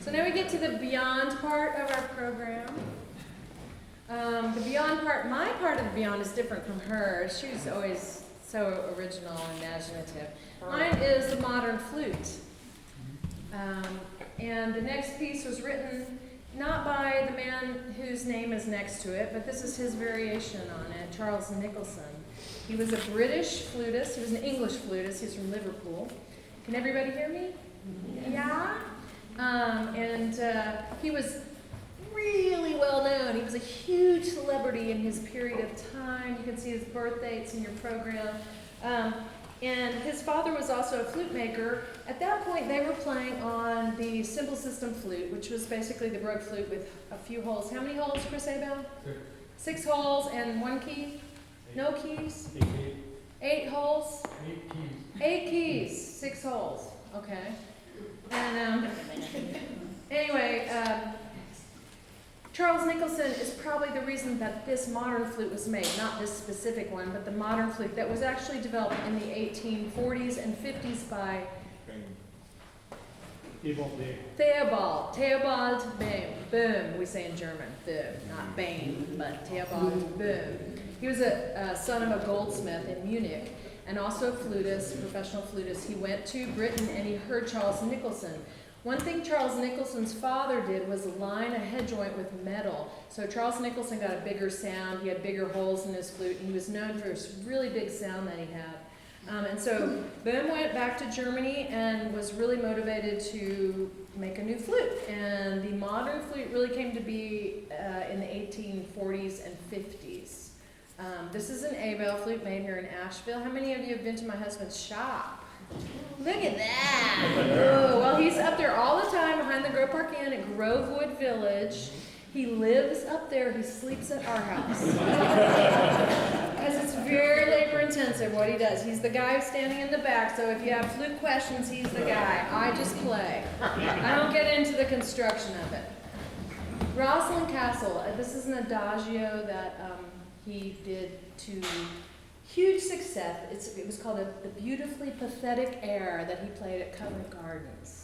So now we get to the beyond part of our program. The beyond part, my part of the beyond is different from hers. She's always so original and imaginative. Mine is the modern flute. And the next piece was written not by the man whose name is next to it, but this is his variation on it, Charles Nicholson. He was a British flutist. He was an English flutist. He's from Liverpool. Can everybody hear me? Yeah? He was really well known. He was a huge celebrity in his period of time. You can see his birth dates in your program. And his father was also a flute maker. At that point, they were playing on the simple system flute, which was basically the Baroque flute with a few holes. How many holes, Chris Abel? 6 holes and 1 key? No keys? 8 holes? 8 keys. 8 keys, 6 holes. Okay. And anyway, Charles Nicholson is probably the reason that this modern flute was made, not this specific one, but the modern flute that was actually developed in the 1840s and 50s by Theobald Boehm, we say in German, not Bain, but Theobald Boehm. He was a son of a goldsmith in Munich and also a flutist, professional flutist. He went to Britain and he heard Charles Nicholson. One thing Charles Nicholson's father did was line a head joint with metal. So Charles Nicholson got a bigger sound. He had bigger holes in his flute, and he was known for his really big sound that he had. And so Boehm went back to Germany and was really motivated to make a new flute. And the modern flute really came to be in the 1840s and 50s. This is an Abel flute made here in Asheville. How many of you have been to my husband's shop? Look at that! Oh, well, he's up there all the time behind the Grove Park Inn at Grovewood Village. He lives up there. He sleeps at our house. Because it's very labor intensive what he does. He's the guy standing in the back, so if you have flute questions, he's the guy. I just play. I don't get into the construction of it. Roslin Castle. This is an adagio that he did to huge success. It was called the Beautifully Pathetic Air that he played at Covent Gardens.